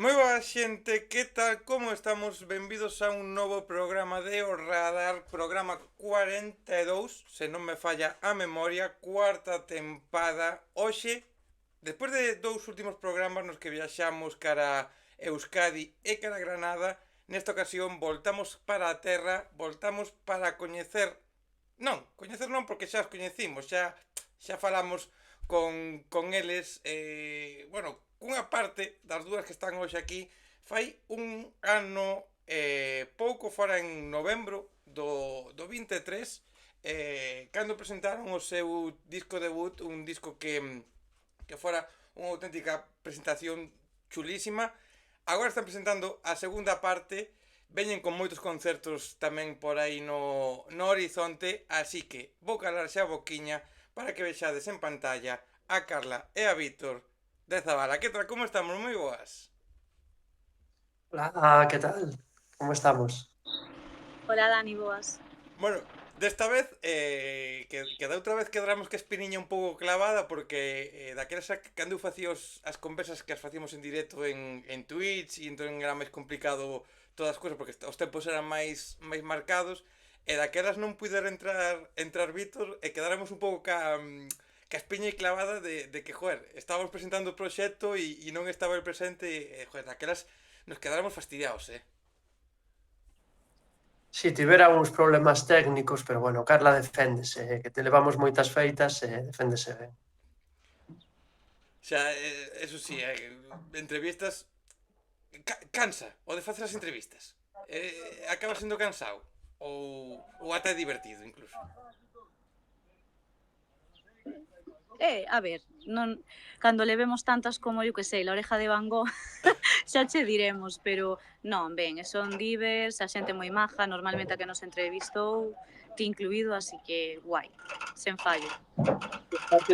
Moi boa xente, que tal, como estamos? Benvidos a un novo programa de O Radar, programa 42, se non me falla a memoria, cuarta tempada. Hoxe, despois de dous últimos programas nos que viaxamos cara Euskadi e cara Granada, nesta ocasión voltamos para a terra, voltamos para coñecer. Non, coñecer non porque xa os coñecimos, xa falamos con eles, bueno, cunha parte das dúas que están hoxe aquí, fai un ano pouco fora en novembro do 23, cando presentaron o seu disco debut, un disco que fora unha auténtica presentación chulísima. Agora están presentando a segunda parte, veñen con moitos concertos tamén por aí no horizonte, así que vou calar xa a boquiña para que vexades en pantalla a Carla e a Víctor de Zabala. Que tal, como estamos? Moi boas. Hola, ¿qué tal? ¿Cómo estamos? Hola Dani, boas. Bueno, desta vez, que da outra vez quedamos que espiniña un pouco clavada porque daquelas cando eu facía as conversas que as facíamos en directo en Twitch e entón era máis complicado todas as cousas porque os tempos eran máis marcados e daquelas non puidera entrar Víctor e quedáramos un pouco ca espiña clavada de que, joder, estábamos presentando o proxecto e non estaba el presente e, joder, daquelas nos quedáramos fastidiados, Sí, tivera uns problemas técnicos, pero bueno, Carla deféndese, que te levamos moitas feitas e deféndese ben. Xa, eso sí, entrevistas cansa o de facer as entrevistas. Acaba sendo cansado ou até divertido incluso. A ver, non cando levemos tantas como, eu que sei, La oreja de Van Gogh, xa che diremos, pero non, ben, son divers, a xente moi maja, normalmente a que nos entrevistou, ti incluído, así que guai, sen fallo. Aparte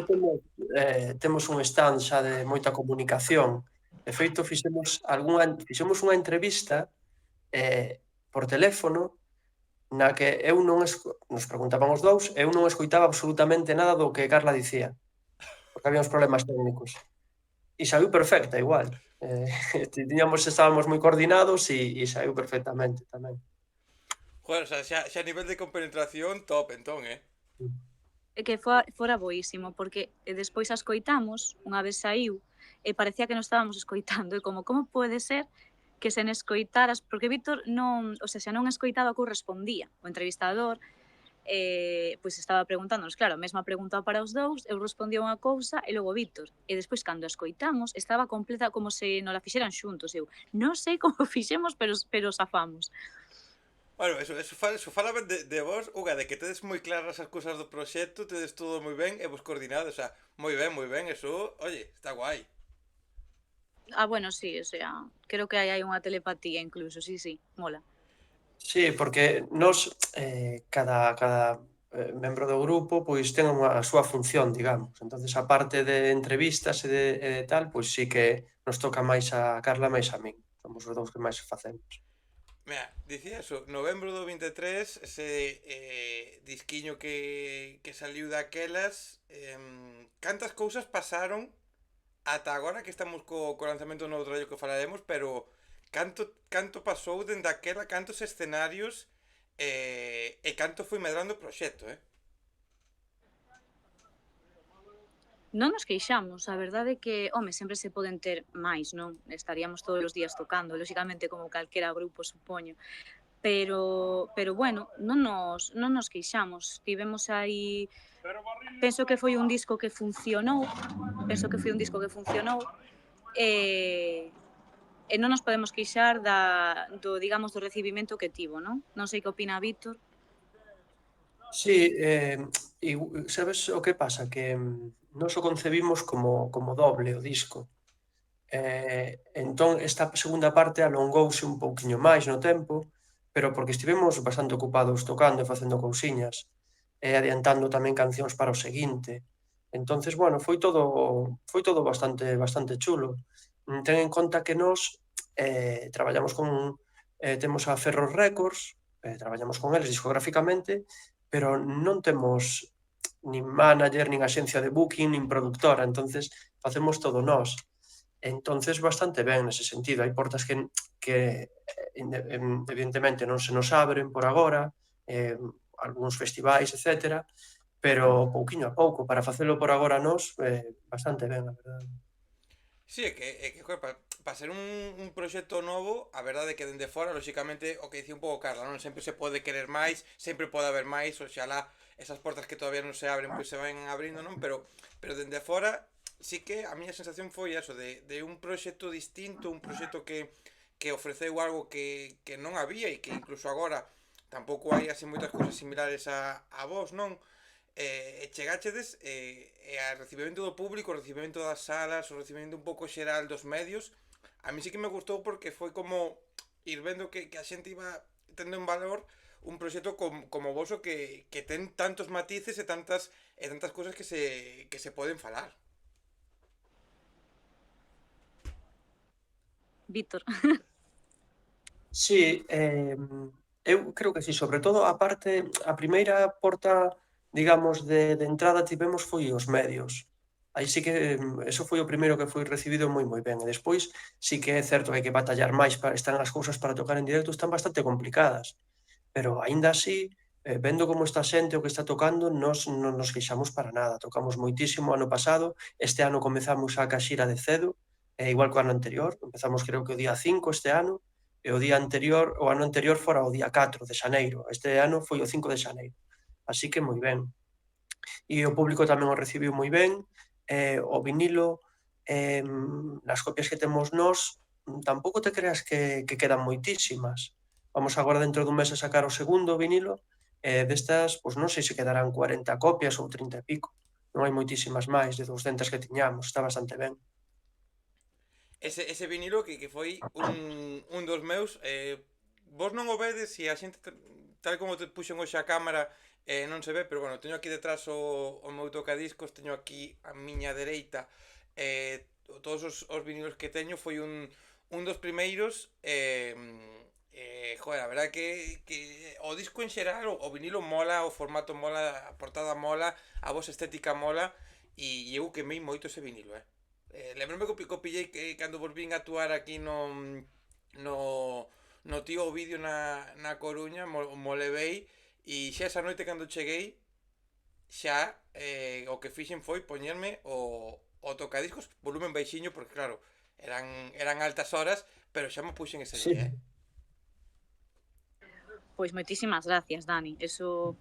temos un stand xa de moita comunicación. De feito, fixemos unha entrevista por teléfono na que nos preguntaban os dous, eu non escoitaba absolutamente nada do que Carla dicía, porque había uns problemas técnicos. E saiu perfecta igual. Estábamos moi coordinados e saiu perfectamente tamén. Joder, o sea, xa a nivel de compenetración top entón, É que fora boísimo, porque despois a escoitamos, unha vez saiu, e parecía que nos estábamos escoitando, e como pode ser que sen escoitaras, porque Víctor non, o sea, xa non escoitaba que eu respondía, o entrevistador, pois estaba preguntándonos, claro, a mesma pregunta para os dous, eu respondía unha cousa e logo Víctor. E despois, cando a escoitamos, estaba completa como se nos la fixeran xuntos. Eu non sei como fixemos, pero zafamos. Bueno, eso fala ben de vos, Uga, de que tedes moi claras as cousas do proxecto, tedes todo moi ben e vos coordinados, o sea, moi ben, eso, oye, está guai. Bueno, sí, o sea, creo que hai unha telepatía incluso, sí, mola. Sí, porque cada membro do grupo pois ten a súa función, digamos. Entonces, a parte de entrevistas e de tal, pois sí que nos toca máis a Carla máis a min. Somos os dous que máis facemos. Mira, dicía eso, novembro do 23, ese disquiño que saliu daquelas, cantas cousas pasaron ata agora que estamos co lanzamento do novo traballo que falaremos, pero canto pasou dende aquela, cantos escenarios e canto foi medrando o proxecto, Non nos queixamos, a verdade é que, home, sempre se poden ter máis, non? Estaríamos todos os días tocando, lóxicamente como calquera grupo, supoño. Pero bueno, non nos queixamos. Tivemos aí, penso que foi un disco que funcionou, e non nos podemos queixar digamos, do recibimento que tivo, non? Non sei que opina Víctor. Sí, sabes o que pasa? Que nós o concebimos como doble o disco. Entón, esta segunda parte alongouse un pouquiño máis no tempo, pero porque estivemos bastante ocupados tocando e facendo cousiñas, e adiantando tamén cancións para o seguinte. Entonces, bueno, foi todo bastante chulo. Ten en conta que nós traballamos temos a Ferros Records, traballamos con eles discográficamente, pero non temos nin manager, nin axencia de booking, nin productora, entonces facemos todo nós. Entonces, bastante ben nese sentido. Hai portas que evidentemente non se nos abren por agora, algúns festivais, etcétera, pero pouquiño a pouco, para facelo por agora nós, bastante ben, a verdade. Sí, joder, ser un proxecto novo, a verdade é que dende fora, lóxicamente, o que dicía un pouco Carla, non? Sempre se pode querer máis, sempre pode haber máis, oxalá esas portas que todavía non se abren, pois se van abrindo, non? Pero dende fora, sí que a miña sensación foi eso, de un proxecto distinto, un proxecto que ofreceu algo que non había e que incluso agora tampouco hai así moitas cousas similares a vos, non? Chegáchedes a recibimento do público, o recibimento das salas, o recibimento un pouco xeral dos medios. A mí sí que me gustou porque foi como ir vendo que a xente iba tendo en valor un proxecto como voso que ten tantos matices e tantas cousas que se poden falar. Víctor. Sí, eu creo que sí, sobre todo a parte, a primeira porta, digamos, de entrada tivemos foi os medios. Aí sí que eso foi o primeiro que foi recibido moi ben. E despois sí que é certo que hai que batallar máis, están as cousas para tocar en directo, están bastante complicadas, pero aínda así, vendo como está a xente o que está tocando, nós non nos queixamos para nada. Tocamos moitísimo ano pasado, este ano comezamos a xira de cedo, igual que o ano anterior, empezamos creo que o día 5 este ano, e o ano anterior fora o día 4 de xaneiro, este ano foi o 5 de xaneiro, así que moi ben. E o público tamén o recibiu moi ben, o vinilo, nas copias que temos nós, tampouco te creas que quedan moitísimas. Vamos agora dentro dun mes a sacar o segundo vinilo, destas, pois non sei se quedarán 40 copias ou 30 e pico, non hai moitísimas máis de 200 que tiñamos, está bastante ben. Ese vinilo que foi un dos meus, vos non o vedes e a xente tal como te puxen hoxe a cámara non se ve, pero bueno, teño aquí detrás o meu tocadiscos, teño aquí a miña dereita todos os vinilos que teño, foi un dos primeiros joder, a verdade que o disco en xeral, o vinilo mola, o formato mola, a portada mola, a vosa estética mola e eu quemei moito ese vinilo, lembrome que pillei que cando volvín a actuar aquí no, no tío Ovidio na Coruña, mo levei e xa esa noite cando cheguei xa o que fixen foi poñerme o tocadiscos volumen baixiño porque claro, eran altas horas, pero xa me puxen ese Sí. día, Pois moitísimas gracias, Dani. Eso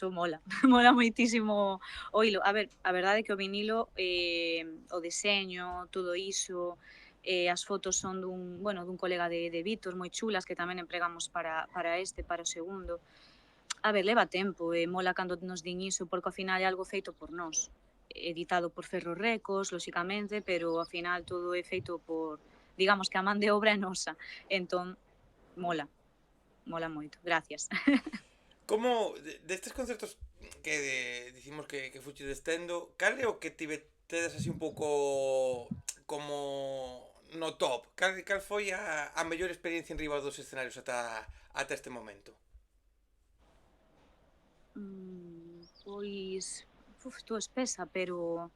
mola. Mola moitísimo oílo. A ver, a verdade é que o vinilo, o deseño, todo iso, as fotos son dun colega de Víctor, moi chulas, que tamén empregamos para o segundo. A ver, leva tempo, mola cando nos din iso, porque ao final é algo feito por nós. Editado por Ferro Records, lóxicamente, pero ao final todo é feito por, digamos que a man de obra é nosa. Entón, mola moito. Gracias. Como destes concertos dicimos que fuchi destendo, cal é o que tedes así un pouco como no top? Cal foi a mellor experiencia en riba dos escenarios ata este momento? Pois, estou espesa, pero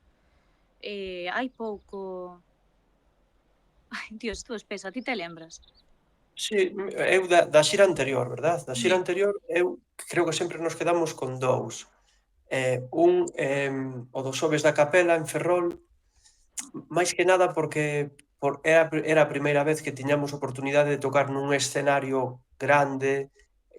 hai pouco... Ai, Dios, estou espesa, ti te lembras? Sí, eu da xira anterior, verdad? Da xira Sí. anterior, eu creo que sempre nos quedamos con dous. O do Xoves da Capela en Ferrol, máis que nada porque era a primeira vez que tiñamos oportunidade de tocar nun escenario grande,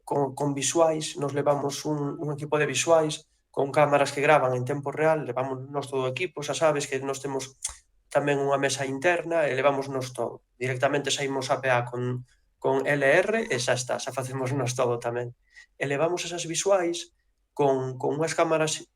con visuais, nos levamos un equipo de visuais, con cámaras que gravan en tempo real, levamos nos todo o equipo, xa sabes que nos temos tamén unha mesa interna e levámonos todo. Directamente saímos a PA con LR e xa está, xa facemos nos todo tamén. E levamos esas visuais con unhas cámaras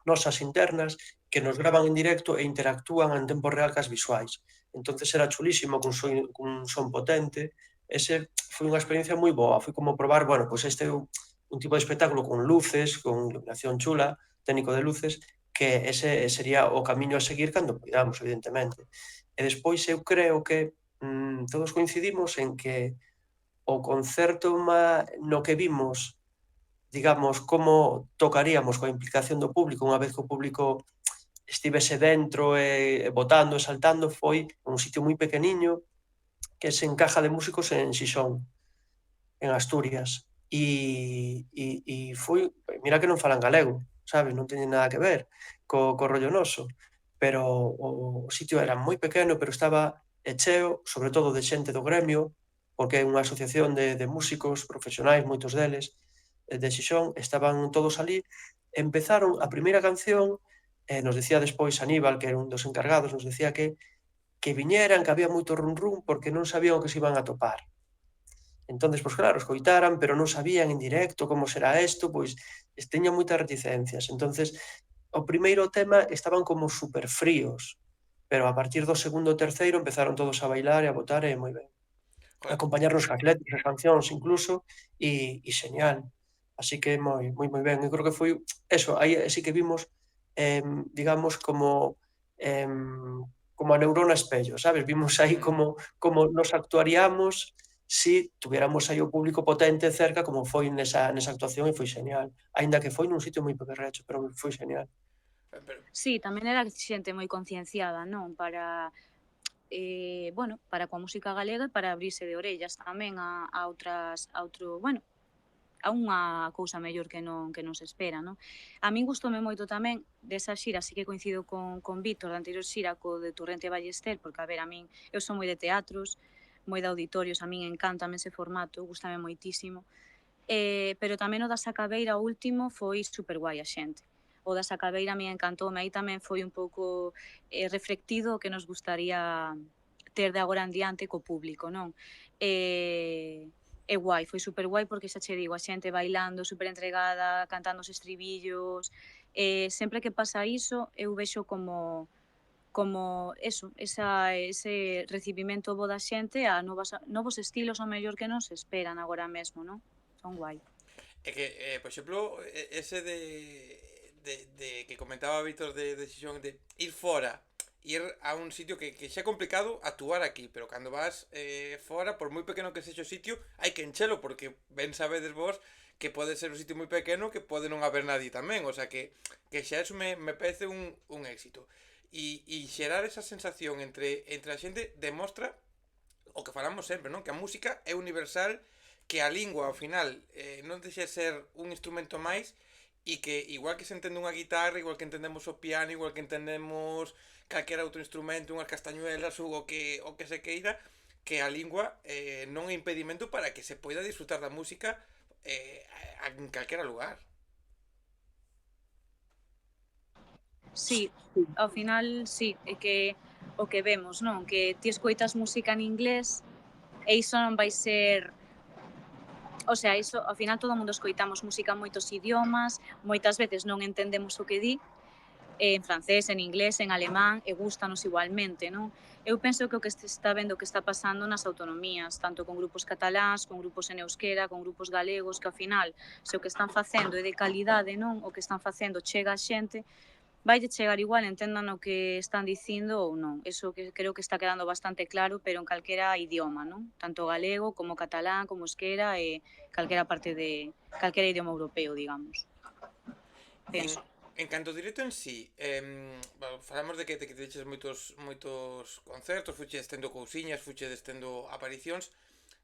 nosas internas que nos gravan en directo e interactúan en tempo real cas visuais. Entonces era chulísimo, cun son potente. Ese foi unha experiencia moi boa, foi como probar, bueno, pois este é un tipo de espectáculo con luces, con iluminación chula, técnico de luces, que ese sería o camiño a seguir cando poidamos, evidentemente. E despois eu creo que todos coincidimos en que o concerto no que vimos, digamos, como tocaríamos coa implicación do público, unha vez que o público estivese dentro botando e saltando foi un sitio moi pequeniño que se encaja de músicos en Xixón, en Asturias. E foi, mira que non falan galego, sabes, non teñen nada que ver co rollo noso, pero o sitio era moi pequeno, pero estaba cheo, sobre todo de xente do gremio, porque é unha asociación de músicos profesionais, moitos deles, de Xixón, estaban todos ali, empezaron a primeira canción, nos decía despois Aníbal, que era un dos encargados, nos decía que viñeran, que había moito run run, porque non sabían o que se iban a topar. Entonces, pois claro, escoitaran, pero non sabían en directo como será isto, pois teñan moitas reticencias. Entonces, o primeiro tema estaban como super fríos, pero a partir do segundo e terceiro empezaron todos a bailar e a botar e moi ben. Joder, Acompañarnos cas letras, as cancións incluso, e xeñal. Así que moi ben. Eu creo que foi eso, aí sí que vimos, digamos, como a neurona espello, sabes? Vimos aí como nos actuaríamos si tuviéramos aí o público potente cerca como foi nesa actuación e foi xeñal. Aínda que foi nun sitio moi pequerrecho, pero foi xeñal. pero, Sí, tamén era xente moi concienciada, non? Bueno, para coa música galega e para abrirse de orellas tamén a unha cousa mellor que non se espera, non? A min gustoume moito tamén desa xira, así que coincido con Víctor, da anterior xira co de Torrente Ballester, porque, a ver, a min, eu son moi de teatros, moi de auditorios, a min encántame ese formato, gustame moitísimo, pero tamén o da Sacabeira, o último, foi super guai a xente. O da Sacabeira a min encantoume, aí tamén foi un pouco reflectido o que nos gustaría ter de agora en diante co público, non? É guai, foi super guai porque xa che digo, a xente bailando, super entregada, cantando os estribillos, sempre que pasa iso eu vexo como eso, ese recibimento bo da xente a novos estilos ao mellor que non se esperan agora mesmo, non? Son guai. é que, por exemplo, ese de que comentaba Víctor de Xixón, de ir fora, ir a un sitio que xa é complicado actuar aquí, pero cando vas fora, por moi pequeno que sexa o sitio, hai que enchelo, porque ben sabedes vos que pode ser un sitio moi pequeno que pode non haber nadie tamén, o sea que xa eso me parece un éxito. E xerar esa sensación entre a xente demostra o que falamos sempre, non? Que a música é universal, que a lingua ao final non deixa de ser un instrumento máis e que igual que se entende unha guitarra, igual que entendemos o piano, igual que entendemos calquera outro instrumento, unhas castañuelas ou o que se queira, que a lingua non é impedimento para que se poida disfrutar da música en calquera lugar. Sí, ao final sí, é que o que vemos, non? Que ti escoitas música en inglés e iso non vai ser... O sea, iso, ao final todo o mundo escoitamos música en moitos idiomas, moitas veces non entendemos o que di, en francés, en inglés, en alemán, e gustanos igualmente, non? Eu penso que o que se está vendo que está pasando nas autonomías, tanto con grupos cataláns, con grupos en euskera, con grupos galegos, que ao final, se o que están facendo é de calidade, non? O que están facendo chega a xente, vai chegar igual, entendan o que están dicindo ou non. Eso que creo que está quedando bastante claro, pero en calquera idioma, non? Tanto galego como catalán, como euskera e calquera idioma europeo, digamos. Penso. En canto ao directo en sí, falamos de que teches moitos concertos, fuches tendo cousiñas, fuches tendo aparicións.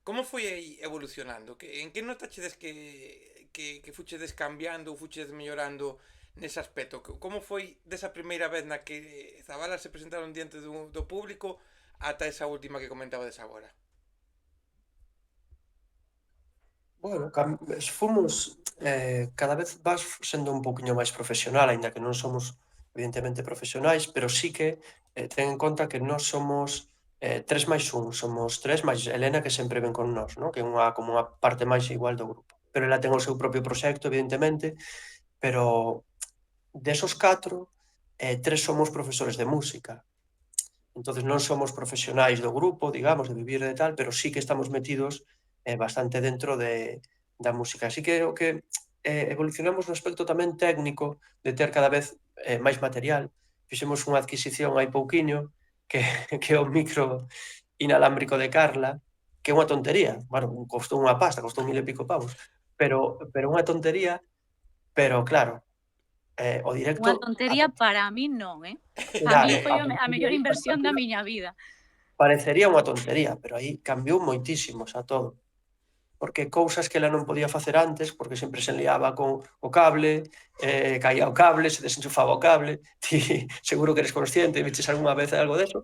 Como foi aí evolucionando? En que notachedes que fuchedes cambiando ou fuchedes mellorando nese aspecto? Como foi desa primeira vez na que Zavala se presentaron diante do público ata esa última que comentabades agora? Bueno, fomos, cada vez vas sendo un pouquiño máis profesional, aínda que non somos evidentemente profesionais, pero sí que ten en conta que nós somos 3 máis 1, somos 3 máis Elena, que sempre ven con nós, ¿no? Que é como unha parte máis igual do grupo. Pero ela ten o seu propio proxecto, evidentemente, pero desos 4, 3 somos profesores de música. Entonces non somos profesionais do grupo, digamos, de vivir de tal, pero sí que estamos metidos bastante dentro da música. Así que o que evolucionamos no aspecto tamén técnico de ter cada vez máis material. Fixemos unha adquisición hai pouquiño que é o micro inalámbrico de Carla, que é unha tontería. Bueno, costou unha pasta, costou 1000 e pico pavos, pero unha tontería, pero claro, O Unha directo tontería para min non, A claro, min foi a mellor inversión da miña vida. parecería unha tontería, pero aí cambiou moitísimo xa todo. Porque cousas que ela non podía facer antes, porque sempre se liaba con o cable, caía o cable, se desenchufaba o cable, ti seguro que eres consciente, viches algunha vez algo deso,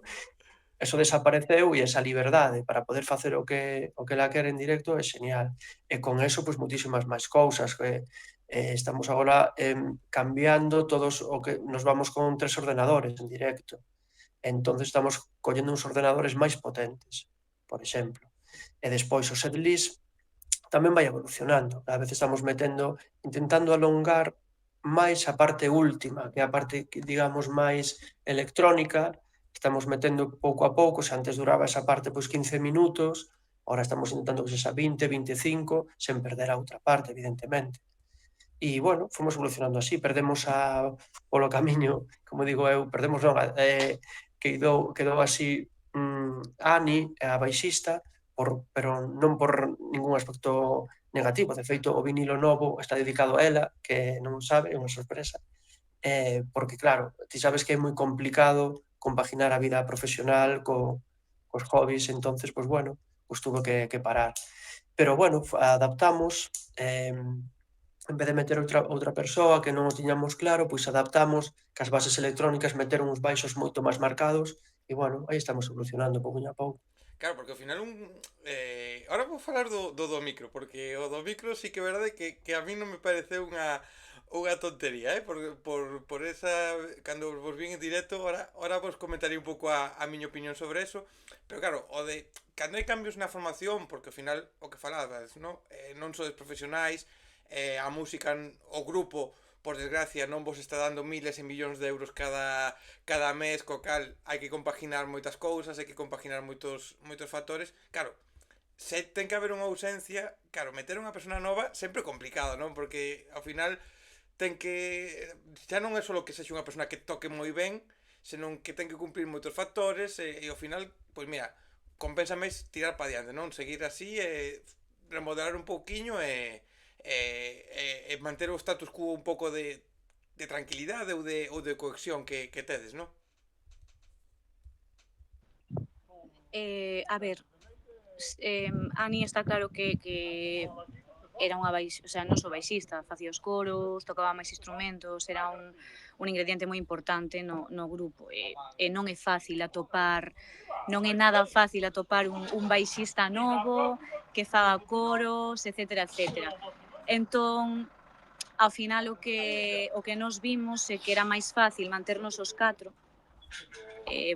eso desapareceu e esa liberdade para poder facer o que ela quere en directo é genial. E con eso, pois, moitísimas máis cousas, que estamos agora cambiando todos o que nos vamos con 3 ordenadores en directo. Entonces estamos collendo uns ordenadores máis potentes, por exemplo. E despois o setlist tamén vai evolucionando. Cada vez estamos intentando alongar máis a parte última, que é a parte, digamos, máis electrónica, estamos metendo pouco a pouco, se antes duraba esa parte pois 15 minutos, ahora estamos intentando que sexa 20, 25, sen perder a outra parte, evidentemente. E, bueno, fomos evolucionando así, perdemos polo camiño, como digo eu, perdemos non, quedou así Ani, a baixista, pero non por ningún aspecto negativo. De feito, o vinilo novo está dedicado a ela, que non sabe, é unha sorpresa, porque claro, ti sabes que é moi complicado compaginar a vida profesional cos hobbies, entonces, pois bueno, pois tuvo que parar. Pero bueno, adaptamos, en vez de meter outra persoa que non o tiñamos claro, pois adaptamos cas bases electrónicas, meter uns baixos moito máis marcados e, bueno, aí estamos evolucionando pouco a pouco. Claro, porque ao final ahora vou falar do micro, porque o do micro sí que é verdade que a mí non me pareceu unha tontería, por esa, cando vos vin en directo, ahora vos comentaré un pouco a miña opinión sobre eso, pero claro, o de cando hai cambios na formación, porque ao final o que falabas, non sodes profesionais, a música, o grupo, por desgracia, non vos está dando miles e millóns de euros cada mes, co cal hai que compaginar moitas cousas, hai que compaginar moitos factores. Claro, se ten que haber unha ausencia, claro, meter unha persona nova sempre é complicado, non? Porque ao final ten que xa non é só que sexa unha persona que toque moi ben, senón que ten que cumplir moitos factores e ao final, pois mira, compensa máis tirar para diante, non? Seguir así e remodelar un pouquiño e manter o status quo un pouco de tranquilidade ou de cohesión que tedes, non? A ver, Ani está claro que era unha o sea, non só baixista, facía os coros, tocaba máis instrumentos, era un ingrediente moi importante no grupo e non é fácil atopar, non é nada fácil atopar un baixista novo que faga coros, etcétera, etcétera. Entón, ao final o que nos vimos é que era máis fácil manternos os 4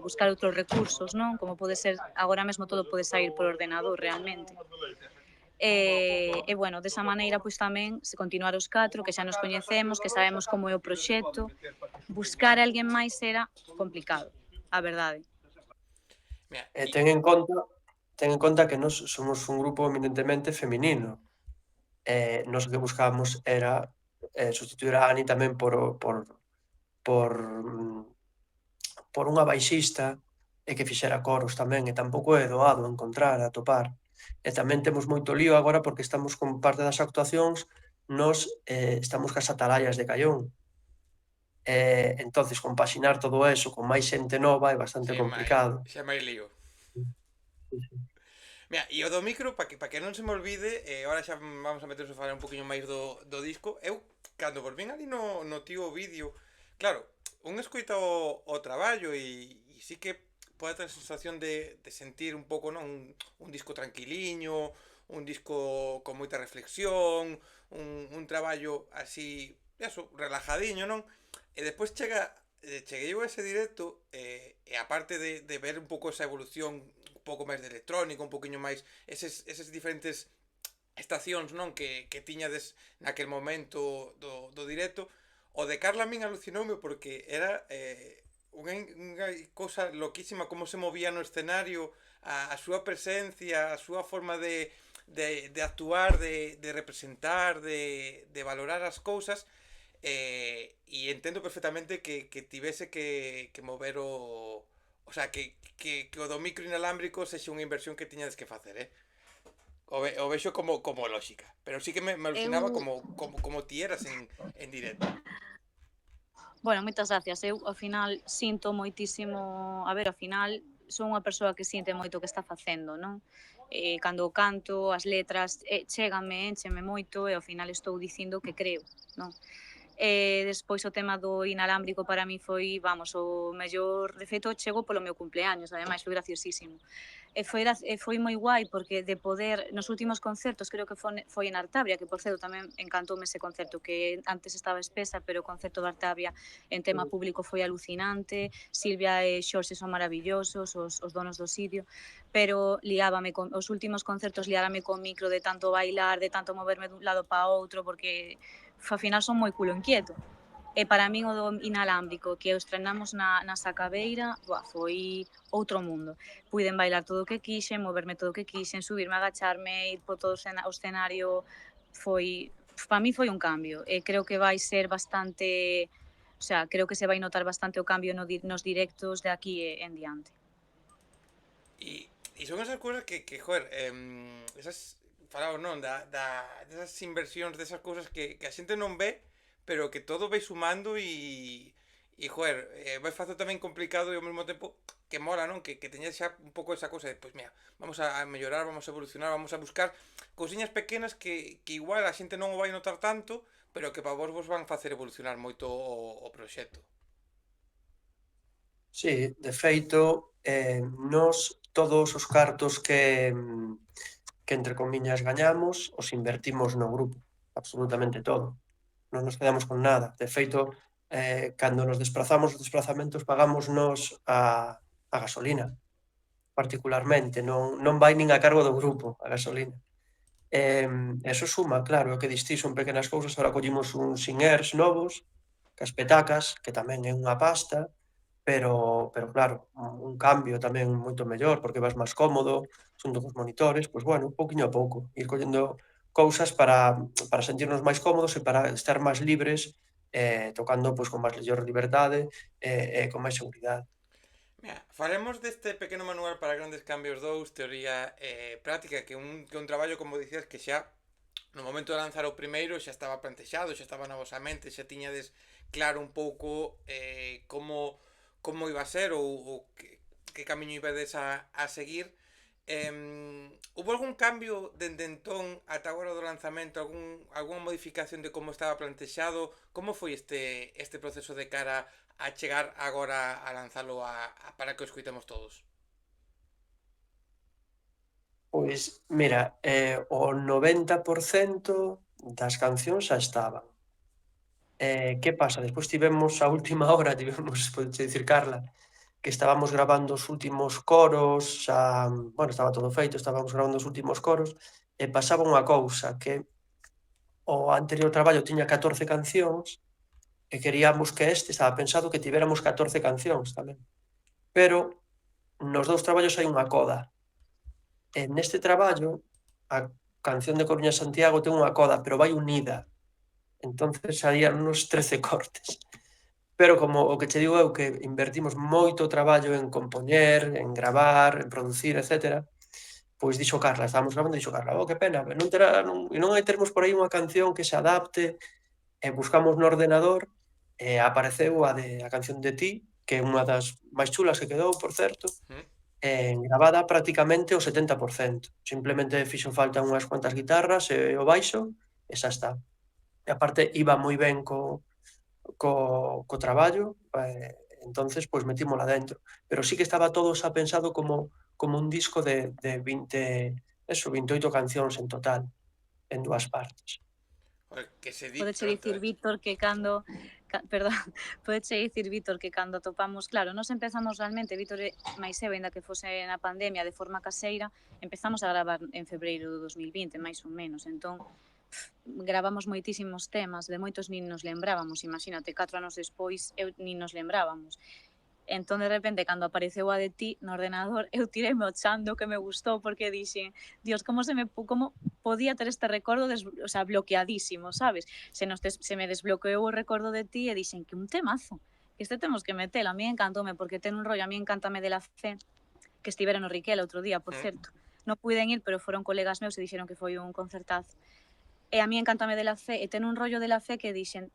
buscar outros recursos, non? Como pode ser, agora mesmo todo pode sair por ordenador realmente. E bueno, desa maneira, pois tamén, se continuar os 4, que xa nos coñecemos, que sabemos como é o proxecto, buscar a alguén máis era complicado, a verdade. Mira, Ten en conta que nós somos un grupo eminentemente feminino. Nós o que buscábamos era sustituir a Ani tamén por, por unha baixista e que fixera coros tamén, e tampouco é doado encontrar, atopar. E tamén temos moito lío agora porque estamos con parte das actuacións, nos estamos cas atalayas de Caión. Entonces, compaxinar todo eso con máis xente nova é bastante complicado. Xa máis lío. Sí, sí. Mira, e o do micro, para que non se me olvide, ahora xa vamos a meternos a falar un poquinho máis do disco. Eu, cando volvín ali no tío vídeo, claro, un escoita o traballo e sí que pode ter a sensación de sentir un pouco, non, un disco tranquiliño, un disco con moita reflexión, un traballo así, eso, relajadiño, non? E despois cheguei eu a ese directo e aparte de ver un pouco esa evolución un pouco máis de electrónico, un poquinho máis eses diferentes estacións, non, que tiñades naquel momento do directo, o de Carla a min alucinoume porque era unha cousa loquísima como se movía no escenario, a súa presencia, a súa forma de actuar, de representar, de valorar as cousas, e entendo perfectamente que tivese que mover o sea, que o do micro inalámbrico sexa unha inversión que tiñades que facer, o vexo como lógica, pero sí que me alucinaba como ti eras en directo. Bueno, moitas gracias. Eu, ao final, sinto moitísimo... A ver, ao final, son unha persoa que sinte moito o que está facendo, non? Cando canto, as letras, chéganme, éncheme moito e ao final estou dicindo que creo, non? Despois o tema do inalámbrico para mí foi, vamos, o mellor... De feito, chegou polo meu cumpleaños, ademais, foi graciosísimo. Foi moi guai porque de poder, nos últimos concertos, creo que foi en Artabria, que por certo tamén encantoume ese concerto, que antes estaba espesa, pero o concerto de Artabria en tema público foi alucinante, Silvia e Xorxe son maravillosos, os donos do sitio, pero os últimos concertos liárame con micro de tanto bailar, de tanto moverme dun lado para outro, porque ao final son moi culo inquieto. E para min o do inalámbrico, que o estrenamos na Sacabeira, foi outro mundo. Puiden bailar todo o que quixen, moverme todo o que quixen, subirme, agacharme, ir por todo o escenario, para mí foi un cambio. E creo que vai ser bastante, o sea, creo que se vai notar bastante o cambio nos directos de aquí en diante. E son esas cousas que joder, esas, falamos non, desas inversións, desas cousas que a xente non ve, pero que todo vai sumando joder, vai facer tamén complicado e ao mesmo tempo que mola, non? Que teña xa un pouco esa cousa de, pois mira, vamos a mellorar, vamos a evolucionar, vamos a buscar cousiñas pequenas que igual a xente non o vai notar tanto, pero que para vos van facer evolucionar moito o proxecto. Sí, de feito, nos todos os cartos que entre comiñas gañamos os invertimos no grupo, absolutamente todo. Non nos quedamos con nada. De feito, cando nos desplazamos os desplazamentos pagamos nos a gasolina, particularmente, non vai nin a cargo do grupo a gasolina. Eso suma, claro, o que distí son pequenas cousas, agora collimos uns in-ears novos, cas petacas, que tamén é unha pasta, pero claro, un cambio tamén moito mellor, porque vas máis cómodo, xunto cos monitores, pois bueno, pouquiño a pouco, ir collendo cousas para sentirnos máis cómodos e para estar máis libres, tocando pois con máis mellor liberdade e con máis seguridade. Mira, falemos deste pequeno manual para grandes cambios 2, teoría práctica, que un traballo, como dicías, que xa no momento de lanzar o primeiro xa estaba plantexado, xa estaba na vosa mente, xa tiñades claro un pouco como iba a ser ou que camiño ibades a seguir. Hubo algún cambio dende entón ata agora do lanzamento, algunha modificación de como estaba plantexado? Como foi este proceso de cara a chegar agora a lanzalo para que o escoitemos todos? Pois, mira, o 90% das cancións xa estaban. Que pasa? Despois tivemos a última hora, podeche dicir, Carla, que estábamos gravando os últimos coros, xa, bueno, estaba todo feito, estábamos gravando os últimos coros, e pasaba unha cousa, que o anterior traballo tiña 14 cancións, e queríamos que este estaba pensado que tivéramos 14 cancións tamén. Pero nos dous traballos hai unha coda. E neste traballo, a canción de Coruña Santiago ten unha coda, pero vai unida. Entonces saían uns 13 cortes. Pero como o que che digo eu que invertimos moito traballo en compoñer, en gravar, en producir, etcétera, pois dixo Carla, estábamos gravando e dixo Carla, que pena, non hai termos por aí unha canción que se adapte, e buscamos no ordenador, e apareceu a canción de Ti, que é unha das máis chulas que quedou, por certo, gravada prácticamente o 70%. Simplemente fixo falta unhas cuantas guitarras e o baixo, e xa está. E aparte iba moi ben co traballo, entonces pois metímola dentro. Pero sí que estaba todo xa pensado como un disco de 28 cancións en total, en 2 partes. Que se di Podeche pronto, dicir, Víctor, que cando... Perdón, podeche dicir, Víctor, que cando topamos... Claro, nos empezamos realmente, Víctor e máis eu, ainda que fose na pandemia de forma caseira, empezamos a gravar en febreiro do 2020, máis ou menos. Entón, gravamos moitísimos temas, de moitos nin nos lembrábamos, imagínate, 4 anos despois nin nos lembrábamos. Entón, de repente, cando apareceu a de Ti no ordenador, eu tirei o chando que me gustou porque dixen, Dios, como podía ter este recordo bloqueadísimo, sabes? Se me desbloqueou o recordo de Ti e dixen que un temazo, que este temos que meter. A mí encantoume porque ten un rollo, a mí encántame de la C, que estiveron no Riquel outro día, por certo. Non puiden ir, pero foron colegas meus e dixeron que foi un concertazo. E a mí encántame de la C, e ten un rollo de la C que dixen,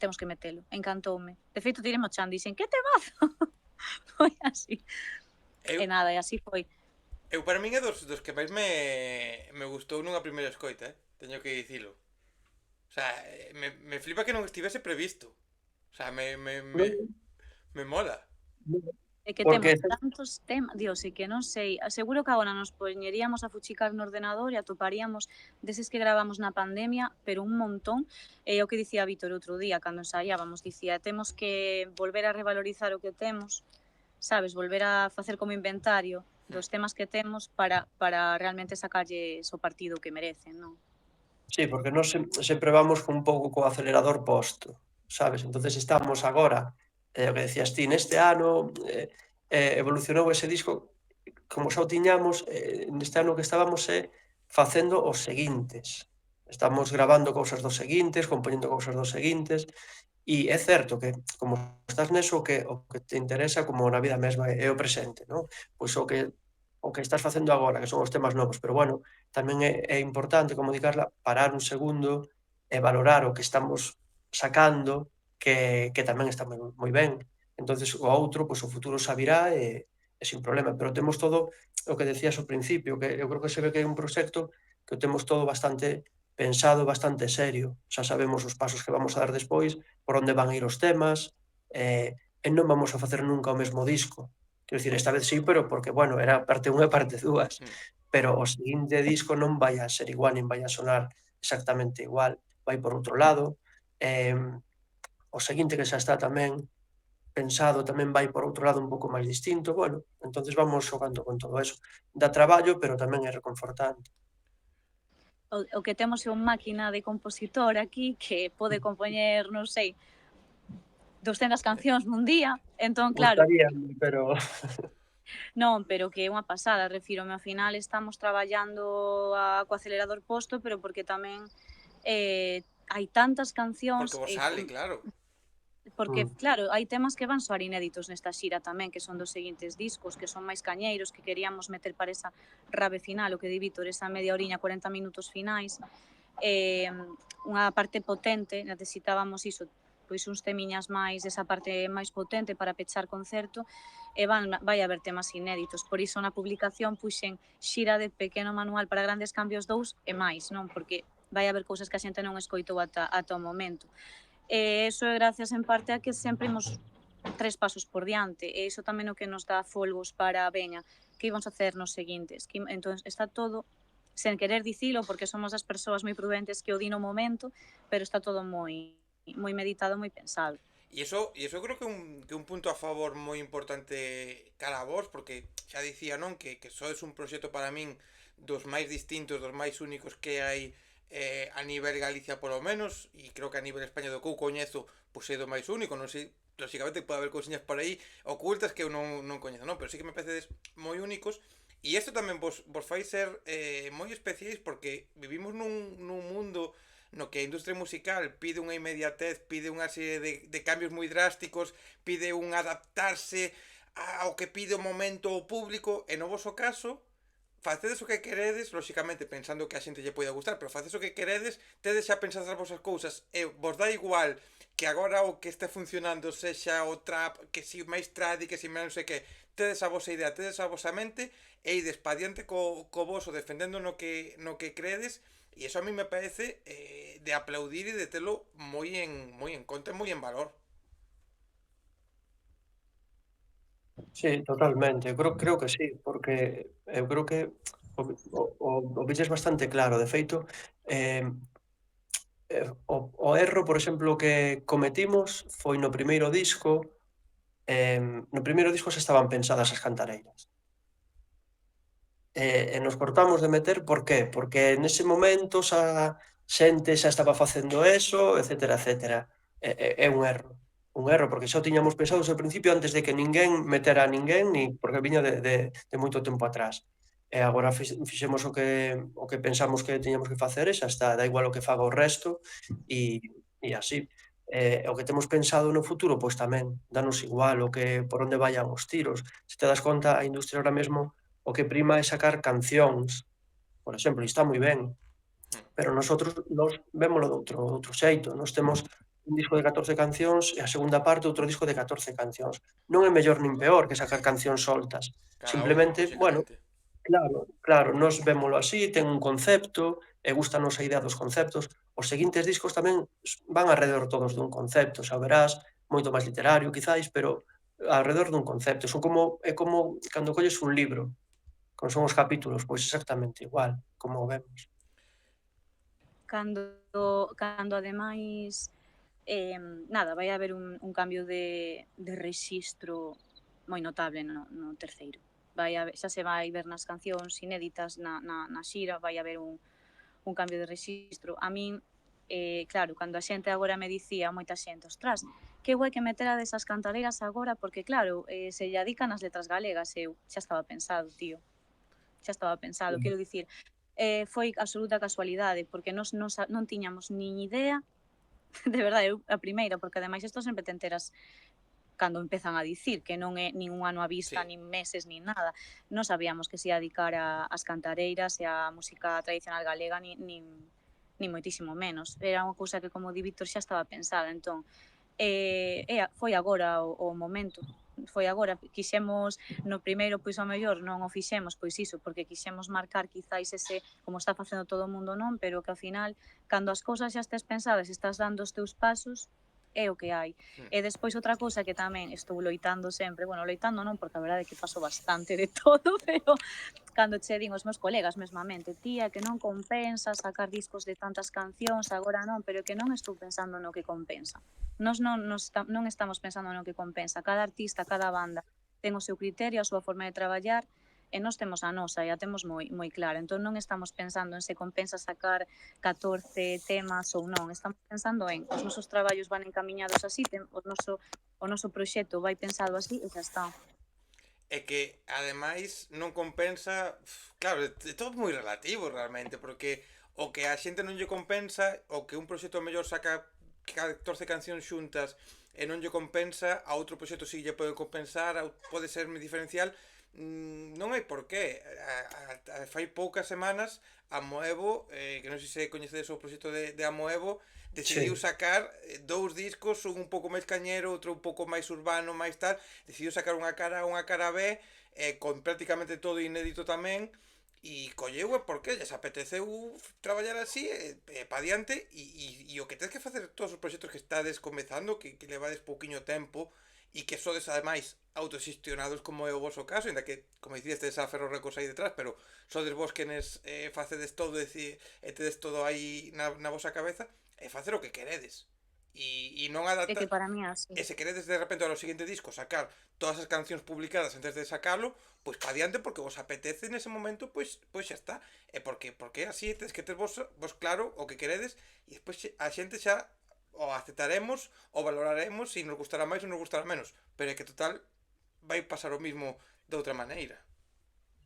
temos que metelo, encantoume. De feito, tiremos chan, dixen, que temazo? Foi así. E nada, e así foi. Eu para min é dos que máis me gustou nunha primeira escoita, teño que dicilo. O sea, me flipa que non estivese previsto. O sea, me mola. É que Porque temos tantos temas, Dios, e que non sei, seguro que agora nos poñeríamos a fuchicar no ordenador e atoparíamos deses que gravamos na pandemia, pero un montón. E o que dicía Víctor outro día, cando ensaiábamos, dicía, temos que volver a revalorizar o que temos, sabes, volver a facer como inventario dos temas que temos para realmente sacarlles o partido que merecen, non? sí, porque nós sempre vamos un pouco co acelerador posto, sabes? Entonces estamos agora, o que decías ti, neste ano evolucionou ese disco, como xa o tiñamos, neste ano que estábamos facendo os seguintes. Estamos gravando cousas dos seguintes, compoñendo cousas dos seguintes, e é certo que, como estás neso, o que te interesa, como na vida mesma, é o presente, non? Pois o que estás facendo agora, que son os temas novos, pero bueno, tamén é importante, como di Carla, parar un segundo e valorar o que estamos sacando, que tamén está moi ben. Entonces o outro, pois o futuro xa virá e sin problema, pero temos todo o que decías ao principio, que eu creo que se ve que é un proxecto que o temos todo bastante pensado, bastante serio. Xa sabemos os pasos que vamos a dar despois, por onde van ir os temas, e non vamos a facer nunca o mesmo disco. Quero dicir, esta vez sí, pero porque, bueno, era parte 1 e parte 2. Pero o seguinte disco non vai a ser igual, nin vai a sonar exactamente igual. Vai por outro lado. O seguinte que xa está tamén pensado tamén vai por outro lado un pouco máis distinto. Bueno, entonces vamos xogando con todo eso. Dá traballo, pero tamén é reconfortante. O que temos é un máquina de compositor aquí que pode compoñer, non sei, 200 cancións nun día, entón, claro, Gustaríame, pero non, pero que é unha pasada, refírome, ao final estamos traballando co acelerador posto, pero porque tamén hai tantas cancións Porque vos sale, claro. porque, claro, hai temas que van soar inéditos nesta xira tamén, que son dos seguintes discos, que son máis cañeiros, que queríamos meter para esa rave final, o que di Víctor, esa media oriña, 40 minutos finais, unha parte potente, necesitábamos iso, pois uns temiñas máis desa parte máis potente para pechar concerto, e vai haber temas inéditos, por iso na publicación puxen xira de pequeno manual para grandes cambios 2 e máis, non? Porque vai haber cousas que a xente non escoitou ata o momento. E iso é gracias en parte a que sempre imos 3 pasos por diante, e iso tamén o que nos dá folgos para, veña, que íbamos a hacer nos seguintes, que entón está todo sen querer dicilo, porque somos as persoas moi prudentes que o di no momento, pero está todo moi meditado, moi pensado. E iso creo que un punto a favor moi importante cara a vos, porque xa dicía, non, que sodes un proxecto para min dos máis distintos, dos máis únicos que hai a nivel Galicia polo menos, e creo que a nivel España do que eu coñezo, pois é do máis único, non sei, lógicamente pode haber cousiñas por aí ocultas que eu non coñezo, non? Pero sí que me parecedes moi únicos, e isto tamén vos fai ser moi especiais, porque vivimos nun mundo no que a industria musical pide unha inmediatez, pide unha serie de cambios moi drásticos, pide un adaptarse ao que pide o momento o público, e no voso caso facedes o que queredes, lógicamente pensando que a xente lle poida gustar, pero facedes o que queredes, tedes xa pensadas as vosas cousas, e vos dá igual que agora o que este funcionando sexa o trap, que si máis tradi, que si máis non sei que, tedes a vosa idea, tedes a vosa mente, e ides pa diante co voso defendendo no que credes, e iso a mí me parece de aplaudir e de telo moi en conta e moi en valor. sí, totalmente. Eu creo que sí, porque eu creo que o viches bastante claro. De feito, o erro, por exemplo, que cometimos foi no primeiro disco. No primeiro disco xa estaban pensadas as cantareiras. E nos cortamos de meter, por qué? Porque nese momento xa xente xa estaba facendo eso, etcétera, etcétera. É un erro, porque xa o tiñamos pensado desde o principio antes de que ninguén metera a ninguén, ni porque viña de moito tempo atrás. E agora fixemos o que pensamos que tiñamos que facer e xa está, dá igual o que faga o resto e así. O que temos pensado no futuro, pois tamén, danos igual o que por onde vayan os tiros. Se te das conta, a industria ahora mesmo o que prima é sacar cancións, por exemplo, e está moi ben, pero nos vémolo de outro xeito. Nos temos un disco de 14 cancións e a segunda parte outro disco de 14 cancións. Non é mellor nin peor que sacar cancións soltas. Cada unha, Simplemente, bueno, lóxicamente. claro, nos vémolo así, ten un concepto, e gustanos a idea dos conceptos. Os seguintes discos tamén van alrededor todos dun concepto, xa verás, moito máis literario, quizáis, pero alrededor dun concepto. É como cando colles un libro, como son os capítulos, pois exactamente igual, como o vemos. Cando ademais nada, vai haber un cambio de rexistro moi notable no terceiro. Xa se vai ver nas cancións inéditas na xira, vai haber un cambio de rexistro. A min, claro, cando a xente agora me dicía, moita xente, ostras, que guai que meterades as cantareiras agora, porque claro, se lle adican as letras galegas, eu xa estaba pensado, tío. Xa estaba pensado, quero dicir, foi absoluta casualidade, porque non tiñamos nin idea, de verdade, eu a primeira, porque ademais isto sempre te enteras cando empezan a dicir, que non é nin un ano á vista, Sí. nin meses, nin nada. Non sabíamos que se ia dedicar ás cantareiras e á música tradicional galega, nin moitísimo menos. Era unha cousa que, como di Víctor, xa estaba pensada. Entón, foi agora o momento. Foi agora, quixemos no primeiro, pois ao mellor non o fixemos, pois iso, porque quixemos marcar quizáis ese, como está facendo todo o mundo, non, pero que ao final, cando as cousas xa estés pensadas, estás dando os teus pasos, é o que hai. E despois outra cousa que tamén estou loitando sempre, bueno, loitando non, porque a verdade é que paso bastante de todo, pero cando che din os meus colegas mesmamente, tía, que non compensa sacar discos de tantas cancións, agora non, pero que non estou pensando no que compensa. Nos non estamos pensando no que compensa. Cada artista, cada banda ten o seu criterio, a súa forma de traballar, e nós temos a nosa, e a temos moi clara. Entón non estamos pensando en se compensa sacar 14 temas ou non. Estamos pensando en os nosos traballos van encamiñados así, o noso proxecto vai pensado así e xa está. É que, ademais, non compensa... Claro, é todo moi relativo, realmente, porque o que a xente non lle compensa, o que un proxecto mellor saca 14 cancións xuntas e non lle compensa, a outro proxecto si lle pode compensar, pode ser moi diferencial, non hai por qué. Fai poucas semanas, Amoevo, que non sei se coñecedes o proxecto de Amoevo, decidiu sacar dous discos, un pouco máis cañero, outro un pouco máis urbano, máis tal, decidiu sacar unha cara A, unha cara B, con prácticamente todo inédito tamén, e colleu é porque lles apeteceu traballar así, pa diante, e o que tens que facer todos os proxectos que estades comezando, que levades pouquiño tempo, e que sodes ademais autoxestionados, como é o voso caso, ainda que, como dicías, tedes a Ferro Records aí detrás, pero sodes vos quenes facedes todo e tedes todo aí na vosa cabeza, é facer o que queredes. E non É adaptar... que para mí é así. E se queredes de repente ao seguinte disco sacar todas as cancións publicadas antes de sacalo, pois pa diante, porque vos apetece nese momento, pois xa está. E porque así tedes que ter vos claro o que queredes, e despois a xente xa o aceptaremos, o valoraremos, se nos gustará máis ou nos gustará menos, pero é que total vai pasar o mismo de outra maneira.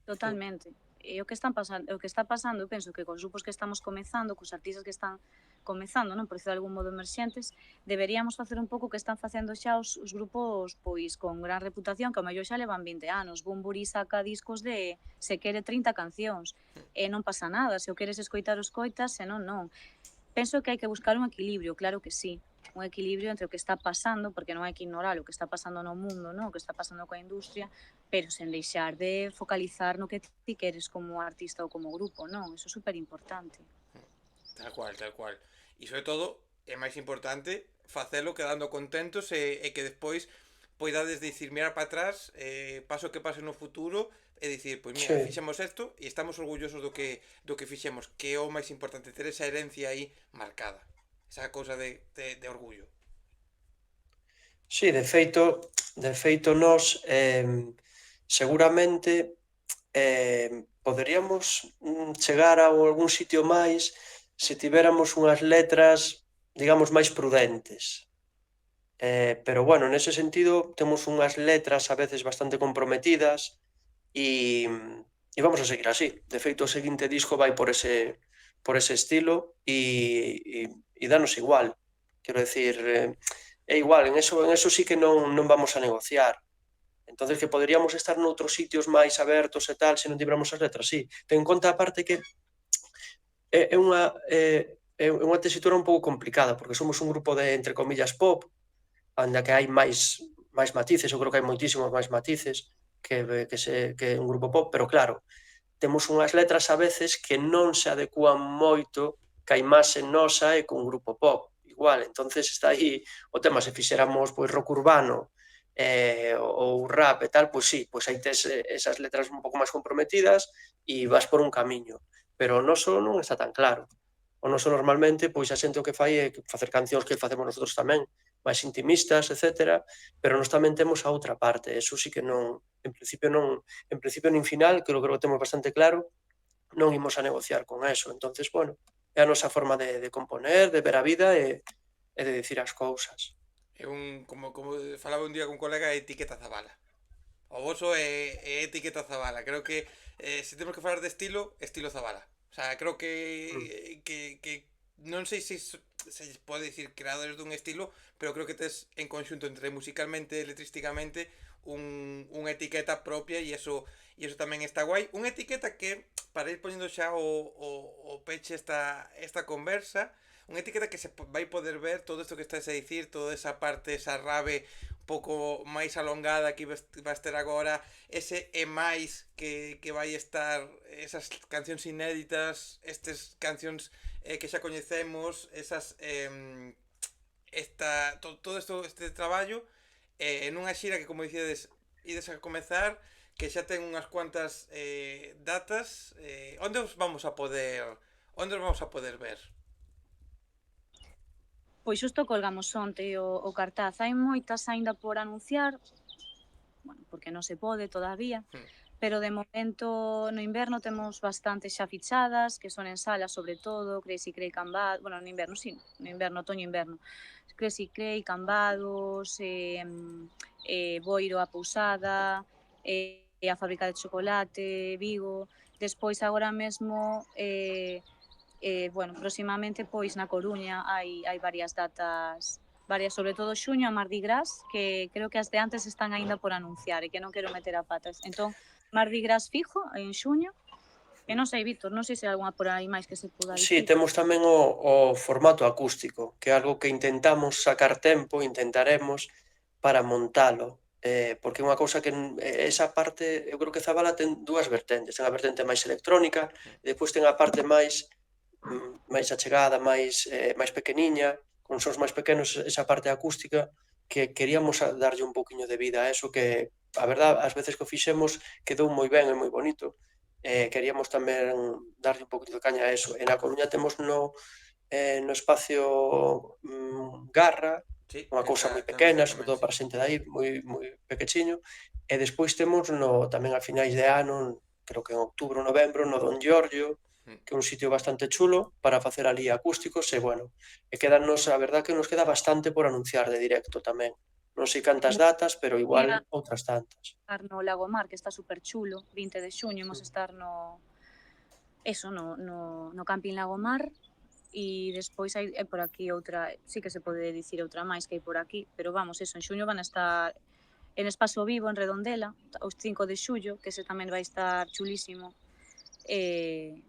Totalmente. E o que está pasando, eu penso que cos grupos que estamos comezando, cos artistas que están comezando, non, por decir de algún modo emerxentes, deberíamos facer un pouco o que están facendo xa os grupos pois con gran reputación, que ao mellor xa levan 20 anos. Bunbury saca discos de, se quere, 30 cancións, e non pasa nada, se o queres escoitar o escoitas, se non, non. Penso que hai que buscar un equilibrio, claro que sí, un equilibrio entre o que está pasando, porque non hai que ignorar o que está pasando no mundo, non? O que está pasando coa industria, pero sen deixar de focalizar no que ti queres como artista ou como grupo, non? Iso é super importante. Tal cual, tal cual. E sobre todo, é máis importante facelo quedando contentos e que despois poidades dicir, mirar para atrás, paso que pase no futuro, e dicir, pois mira, fixemos isto e estamos orgullosos do que fixemos, que é o máis importante, ter esa herencia aí marcada, esa cousa de orgullo. Sí, de feito nós seguramente poderíamos chegar a algún sitio máis se tivéramos unhas letras, digamos, máis prudentes. Pero bueno, nese sentido temos unhas letras a veces bastante comprometidas e vamos a seguir así. De feito, o seguinte disco vai por ese estilo e danos igual. Quero decir, é igual, en eso sí que non vamos a negociar. Entonces, que poderíamos estar noutros sitios máis abertos e tal, se non tiveramos as letras, sí. Ten en conta a parte que é unha é unha tesitura un pouco complicada, porque somos un grupo de, entre comillas, pop, anda que hai máis matices, eu creo que hai moitísimos máis matices que un grupo pop, pero claro, temos unhas letras a veces que non se adecúan moito ca imaxe nosa e cun grupo pop. Igual, entonces está aí o tema, se fixéramos pois rock urbano ou rap e tal, pois sí, pois aí tes esas letras un pouco máis comprometidas e vas por un camiño. Pero o noso non está tan claro. O noso normalmente, pois a xente o que fai é facer cancións que facemos nosotros tamén, máis intimistas, etcétera, pero nós tamén temos a outra parte, eso sí que non, en principio nin final, que creo que temos bastante claro, non imos a negociar con eso. Entonces, bueno, é a nosa forma de componer, de ver a vida e de dicir as cousas. É como falaba un día con un colega, é etiqueta Zabala. O voso é etiqueta Zabala. Creo que se temos que falar de estilo Zabala. O sea, creo Mm. que non sei se pode dicir creadores dun estilo, pero creo que tes en conxunto entre musicalmente e letrísticamente unha etiqueta propia e eso tamén está guai. Unha etiqueta que, para ir poniendo xa o peche esta conversa, unha etiqueta que se vai poder ver todo isto que estás a dicir, toda esa parte, esa rave un pouco máis alongada que vas ter agora, ese e máis que vai estar, esas cancións inéditas, estes cancións que xa coñecemos, esas todo este traballo nunha xira que, como dicides, ides a comezar, que xa ten unhas cuantas datas. Onde os vamos a poder ver? Pois xusto colgamos onte o cartaz. Hai moitas aínda por anunciar, bueno, porque non se pode todavía, pero de momento no inverno temos bastantes xa fichadas, que son en sala sobre todo, Crazy Cray Cambados, bueno, no inverno sí, no inverno, otoño-inverno, Crazy Cray, Cambados, Boiro a Pousada, a Fábrica de Chocolate, Vigo, despois agora mesmo bueno, próximamente pois na Coruña hai varias datas, varias, sobre todo xuño, a Mardi Gras, que creo que as de antes están aínda por anunciar e que non quero meter a patas. Entón, Mardi Gras fijo en xuño, e non sei, Víctor, non sei se hai algunha por aí máis que se poda Sí, dicir. temos tamén o formato acústico, que é algo que intentamos sacar tempo, intentaremos para montalo, porque é unha cousa que esa parte, eu creo que Zabala ten dúas vertentes, ten a vertente máis electrónica e despois ten a parte máis achegada, máis pequeniña, con sons máis pequenos, esa parte acústica, que queríamos darlle un pouquiño de vida a eso, que a verdad, as veces que o fixemos quedou moi ben e moi bonito, queríamos tamén darlle un poquito de caña a eso. En A Coruña temos no espacio Garra, Sí, unha que cousa moi ten pequena, visto sobre tamén, todo sí. para a xente de aí, moi pequechiño, e despois temos tamén a finais de ano, creo que en outubro, novembro, no Don Giorgio, que é un sitio bastante chulo para facer ali acústicos e, bueno, e quedanos, a verdad que nos queda bastante por anunciar de directo tamén. Non sei cantas datas, pero igual outras tantas. No Lagomar, que está super chulo, 20 de xuño, imos estar no Camping Lagomar, e despois hai por aquí outra, sí que se pode dicir outra máis que hai por aquí, pero vamos, eso, en xuño van a estar en Espazo Vivo, en Redondela, os 5 de xullo, que ese tamén vai estar chulísimo. E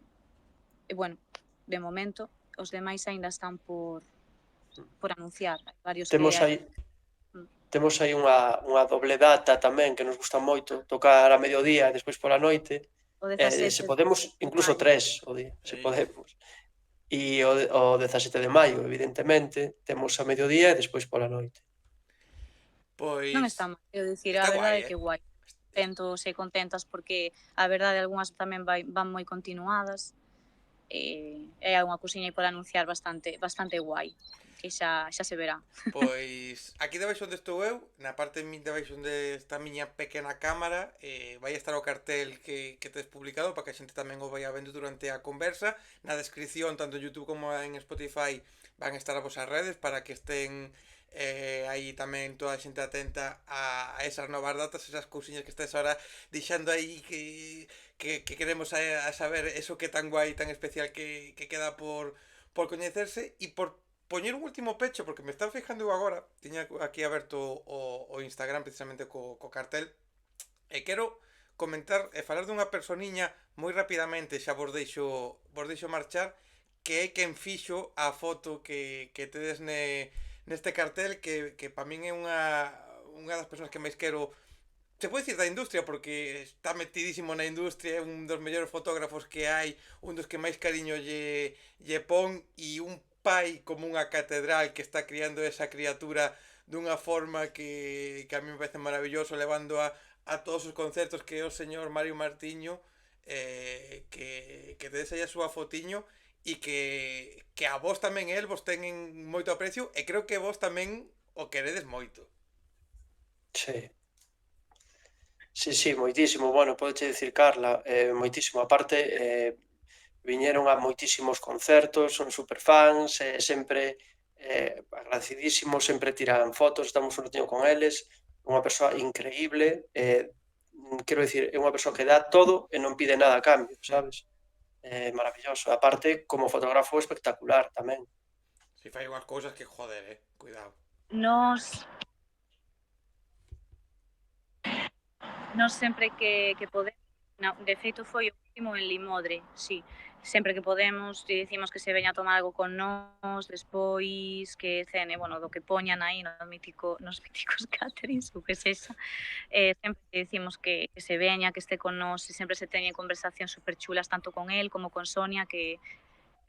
bueno, de momento, os demais aínda están por anunciar, varios que Temos aí Temos aí unha doble data tamén que nos gusta moito, tocar a mediodía e despois pola noite, o 17 se podemos, de incluso maio. 3 o día, se Ei. podemos. E o 17 de maio, evidentemente, temos a mediodía e despois pola noite. Non Pois está mal, quero dicir, está a verdade guai, é que guai. Contentos e contentas porque a verdade algunhas tamén van moi continuadas e hai unha cousiña aí por anunciar bastante guai, que xa se verá. Pois aquí debaixo onde estou eu, na parte debaixo onde está a miña pequena cámara, vai estar o cartel que tes publicado para que a xente tamén o vaya vendo durante a conversa. Na descripción, tanto en YouTube como en Spotify, van estar as vosas redes para que estén aí tamén toda a xente atenta a esas novas datas, esas cousiñas que estés ahora deixando aí que queremos a saber eso que tan guai, tan especial que queda por coñecerse e por poñer un último pecho, porque me están fijando eu agora, tiña aquí aberto o Instagram precisamente co cartel, e quero comentar e falar dunha personiña moi rapidamente, xa vos deixo marchar, que é quen fixo a foto que tedes neste cartel que para min é unha das persoas que máis quero, se pode dicir da industria, porque está metidísimo na industria, é un dos mellores fotógrafos que hai, un dos que máis cariño lle pon, e un pai como unha catedral que está criando esa criatura dunha forma que a mí me parece maravilloso, levando a todos os concertos, que é o señor Mario Martiño, que tedes aí a súa fotiño, e que a vos tamén vos ten moito aprecio, e creo que vos tamén o queredes moito. Sí. Sí, moitísimo. Bueno, podeche dicir, Carla, moitísimo. Aparte, viñeron a moitísimos concertos, son superfans, sempre agradecidísimos, sempre tiran fotos, estamos un ratiño con eles, unha persoa increíble, quero dicir, é unha persoa que dá todo e non pide nada a cambio, sabes? Maravilloso. Aparte, como fotógrafo espectacular tamén. Si fai unhas cousas que joder, cuidado. Nos sempre que podemos, de feito foi o último en Limodre, sí. Sempre que podemos dicimos que se veña a tomar algo con nós, despois que cene, bueno, do que poñan aí nos míticos caterings, ou que sexa. Sempre dicimos que se veña, que este con nós, e sempre se teñen conversacións superchulas tanto con el como con Sonia, que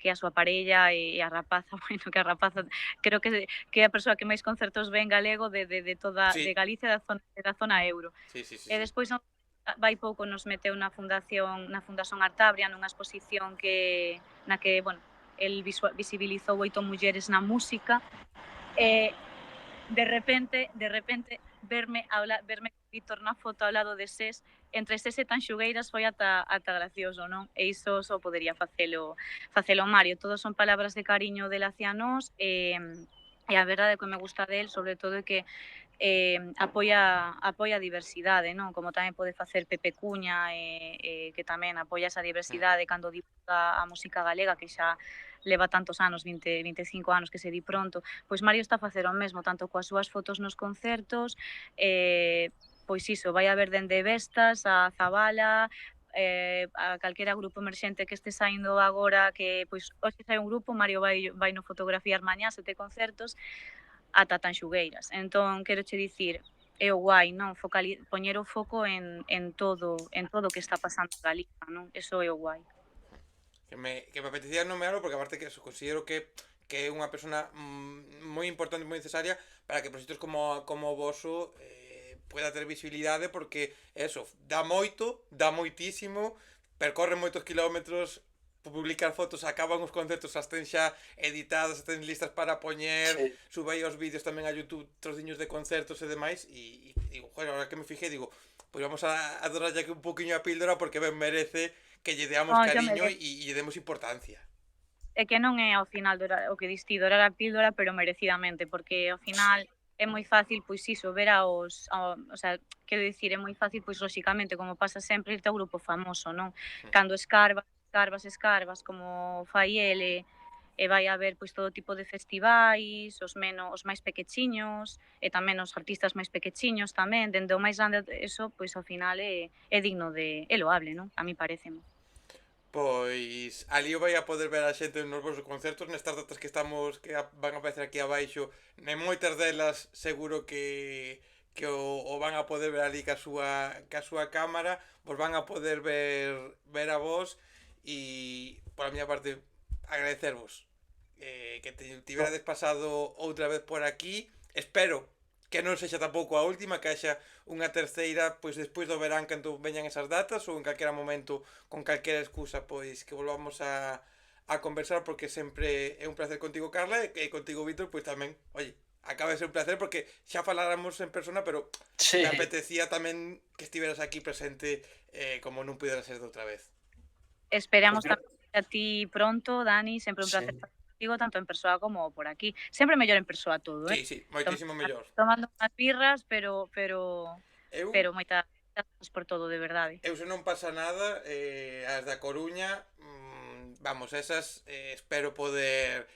a súa parella e a rapaza, bueno, que a rapaza creo que é a persoa que máis concertos ve en galego de toda Sí. de Galicia, da zona euro. Sí. E despois vai pouco nos meteu na Fundación Artabria, nunha exposición na que, bueno, el visibilizou 8 mulleres na música, e de repente verme con Víctor na foto ao lado de Sés, entre Sés e Tanxugueiras foi ata gracioso, non? E iso só podería facelo Mario. Todos son palabras de cariño del hacia nós, e a verdade que me gusta del, sobre todo, é que apoia a diversidade, non? Como tamén pode facer Pepe Cuña, que tamén apoia esa diversidade cando divulga a música galega, que xa leva tantos anos, 25 anos que se di pronto. Pois Mario está a facer o mesmo, tanto coas súas fotos nos concertos, pois iso, vai a ver dende Vestas a Zabala, a calquera grupo emerxente que este saindo agora, que pois hoxe sai un grupo, Mario vai no fotografiar mañá 7 concertos, ata Tanxugueiras. Entón, quero che dicir, é o guai, non? Poñer o foco en todo o que está pasando en Galicia, non? Eso é o guai. Que me apetecía nomearlo porque aparte que eso, considero que é unha persona moi importante, moi necesaria para que proxectos como o voso pueda ter visibilidade, porque eso, dá moitísimo, percorre moitos kilómetros, publicar fotos, acaban os concertos, as ten xa editadas, as ten listas para poñer, Sí. sube aí os vídeos tamén a YouTube, trociños de concertos e demais, e digo, joder, ahora que me fijei, digo, pois vamos a dorarlle aquí un poquinho a píldora porque ben merece que lle deamos cariño e lle demos importancia. É que non é ao final o que dis ti, dorar a píldora, pero merecidamente, porque ao final é moi fácil, pois iso, ver o sea, quero dicir, é moi fácil, pois lóxicamente, como pasa sempre, irte ao grupo famoso, non? Cando escarbas, como fai ele, e vai a ver pois todo tipo de festivais, os máis pequechiños, e tamén os artistas máis pequechiños tamén, dende o máis grande, eso, pois ao final é digno é loable, non? A mí pareceme. Pois ali o vai a poder ver a xente nos vosos concertos, nestas datas que van a aparecer aquí abaixo, en moitas delas seguro que o van a poder ver ali ca súa cámara, vos van a poder ver a vos, e por a miña parte agradecervos que tiverades pasado outra vez por aquí. Espero que non sexa tampouco a última, que haxa unha terceira pois despois do verán, cando veñan esas datas, ou en calquera momento, con calquera excusa, pois que volvamos a conversar, porque sempre é un placer contigo, Carla, e contigo, Víctor, pois tamén, oye, acaba de ser un placer, porque xa faláramos en persona, pero Sí. me apetecía tamén que estiveras aquí presente, como non pudera ser de outra vez. Esperamos tamén a ti pronto, Dani, sempre un placer Sí. estar contigo, tanto en persoa como por aquí. Sempre mellor en persoa todo, Sí, moitísimo mellor. Tomando unhas birras, pero moitas grazas por todo, de verdade. Eu, se non pasa nada, as da Coruña, vamos, esas espero poder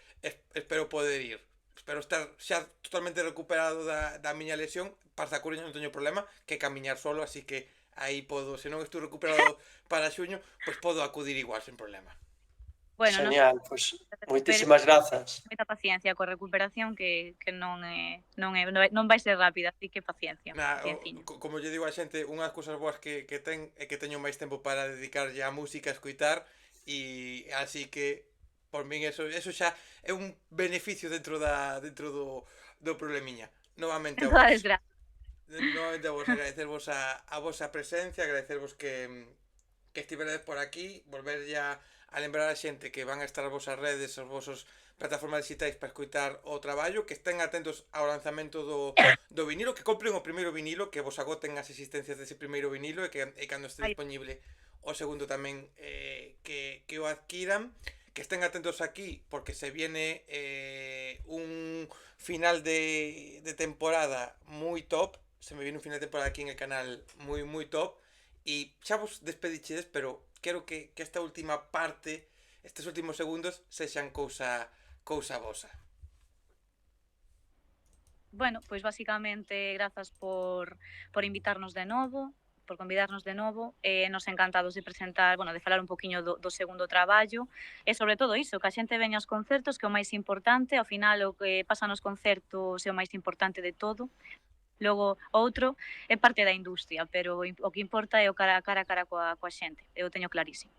ir. Espero estar xa totalmente recuperado da miña lesión. Para a Coruña non teño problema, que camiñar solo, así que aí podo, se non estou recuperado para xuño, pois podo acudir igual, sen problema. Bueno, non Genial, pois recupere moitísimas grazas. moita paciencia coa recuperación que non vai ser rápida, así que paciencia, pacienciña. Como lle digo a xente, unha das cousas boas que ten é que teño máis tempo para dedicarlle á música, a escoitar, e así que por min eso xa é un beneficio dentro do problemiña. Novamente a Toda vos. desgracia. Novamente a vos, agradecervos a vosa presencia, agradecervos que estiveredes por aquí, volver ya a lembrar a xente que van a estar as vosas redes, as vosas plataformas digitais para escoitar o traballo, que estén atentos ao lanzamento do vinilo, que compren o primeiro vinilo, que vos agoten as existencias dese primeiro vinilo e cando este Ai. disponible o segundo tamén que o adquiran, que estén atentos aquí porque se viene un final de temporada moi top, se me viene un final de temporada aquí en el canal moi top. E xa vos despedichedes, pero quero que esta última parte, estes últimos segundos, sexan cousa vosa. Bueno, pois basicamente grazas por invitarnos de novo, por convidarnos de novo, nos encantados de presentar, bueno, de falar un poquinho do segundo traballo, e sobre todo iso, que a xente veña aos concertos, que é o máis importante, ao final o que pasa nos concertos é o máis importante de todo. Logo, outro é parte da industria, pero o que importa é o cara a cara coa xente, eu teño clarísimo.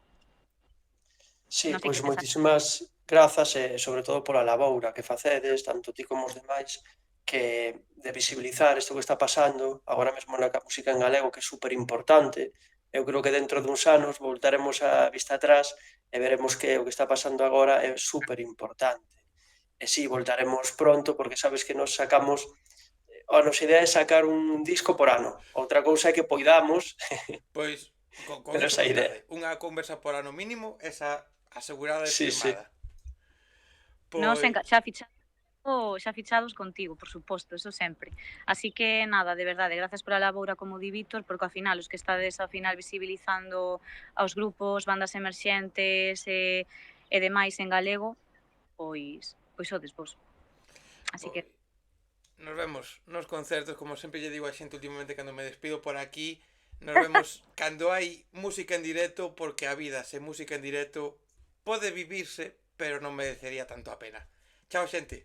Sí, Non sei pois que pensar. moitísimas grazas e sobre todo pola laboura que facedes, tanto ti como os demais, que de visibilizar isto que está pasando agora mesmo na música en galego, que é super importante. Eu creo que dentro duns anos voltaremos a vista atrás e veremos que o que está pasando agora é super importante. E sí, voltaremos pronto porque sabes que nos sacamos a nosa idea é sacar un disco por ano. Outra cousa é que poidamos, Pois, con pero eso esa idea. contade. Unha conversa por ano mínimo, esa asegurada e Sí, sí. firmada. Nos Pois, xa fichados contigo, por suposto, eso sempre. Así que nada, de verdade, grazas pola laboura como di Víctor, porque ao final os que estades ao final visibilizando aos grupos, bandas emerxentes e demais en galego, pois sodes vos. Así que nos vemos nos concertos, como sempre lle digo a xente últimamente cando me despido por aquí, nos vemos cando hai música en directo, porque a vida sen música en directo pode vivirse, pero non merecería tanto a pena. Chao, xente.